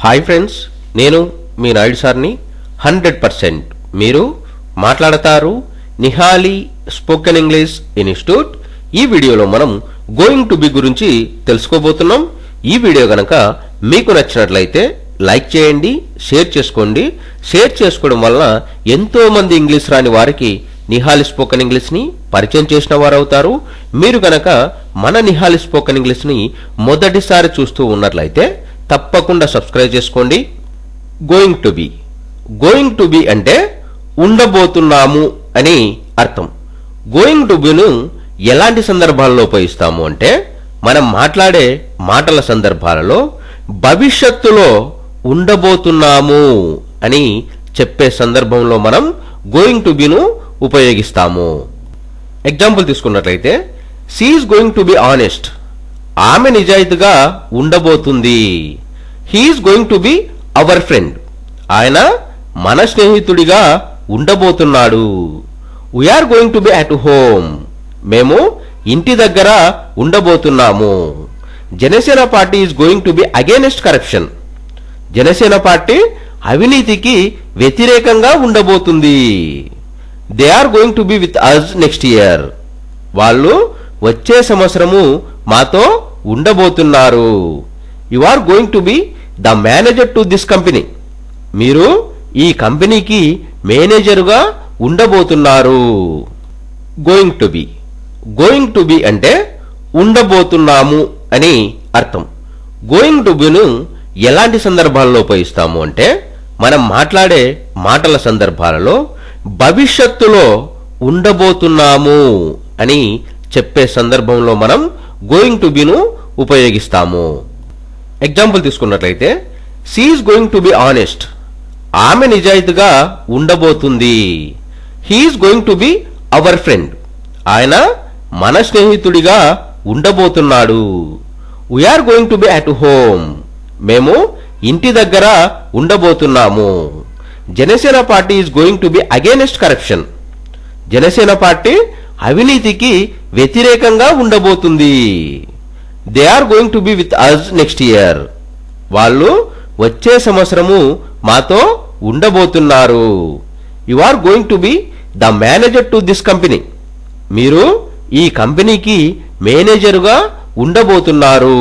Hi friends, నేను మీ నాయుడు సార్ని. 100% మీరు మాట్లాడతారు నిహాలి స్పోకెన్ ఇంగ్లీష్ ఇన్స్టిట్యూట్. ఈ వీడియోలో మనం గోయింగ్ టు బి గురించి తెలుసుకోబోతున్నాం. ఈ వీడియో గనక మీకు నచ్చినట్లయితే లైక్ చేయండి, షేర్ చేసుకోండి. షేర్ చేసుకోవడం వలన ఎంతో మంది ఇంగ్లీష్ రాని వారికి నిహాలి స్పోకెన్ ఇంగ్లీష్ని పరిచయం చేసిన వారు అవుతారు. మీరు గనక మన నిహాలి స్పోకెన్ ఇంగ్లీష్ని మొదటిసారి చూస్తూ ఉన్నట్లయితే తప్పకుండా సబ్స్క్రైబ్ చేసుకోండి. గోయింగ్ టు బి అంటే ఉండబోతున్నాము అని అర్థం. గోయింగ్ టు బిను ఎలాంటి సందర్భాల్లో ఉపయోగిస్తాము అంటే మనం మాట్లాడే మాటల సందర్భాలలో భవిష్యత్తులో ఉండబోతున్నాము అని చెప్పే సందర్భంలో మనం గోయింగ్ టు బిను ఉపయోగిస్తాము. ఎగ్జాంపుల్ తీసుకున్నట్లయితే, she is going to be honest. ఆమె నిజాయితీగా ఉండబోతుంది. He is going to be our friend. ఆయన మన స్నేహితుడిగా ఉండబోతున్నాడు. We are going to be at home. మేము ఇంటి దగ్గర ఉండబోతున్నాము. Janasena party is going to be against corruption. Janasena party అవినీతికి వ్యతిరేకంగా ఉండబోతుంది. They are going to be with us next year. వాళ్ళు వచ్చే సంవత్సరము మాతో ఉండబోతున్నారు. You are going to be the manager to this company. మీరు ఈ కంపెనీకి మేనేజరుగా ఉండబోతున్నారు. గోయింగ్ టు బి అంటే ఉండబోతున్నాము అని అర్థం. గోయింగ్ టు బిను ఎలాంటి సందర్భాల్లో ఉపయోగిస్తాము అంటే మనం మాట్లాడే మాటల సందర్భాలలో భవిష్యత్తులో ఉండబోతున్నాము అని చెప్పే సందర్భంలో మనం గోయింగ్ టు బిను ఉపయోగిస్తాము. ఎగ్జాంపుల్ తీసుకున్నట్లయితే, she is going to be honest. ఆమె నిజాయితీగా ఉండబోతుంది. He is going to be our friend. ఆయన మన స్నేహితుడిగా ఉండబోతున్నాడు. We are going to be at home. మేము ఇంటి దగ్గర ఉండబోతున్నాము. Janasena party is going to be against corruption. Janasena party అవినీతికి వ్యతిరేకంగా ఉండబోతుంది. They are going to be with us next year. వాళ్ళు వచ్చే సంవత్సరము మాతో ఉండబోతున్నారు. You are going to be the manager to this company. మీరు ఈ కంపెనీకి మేనేజరుగా ఉండబోతున్నారు.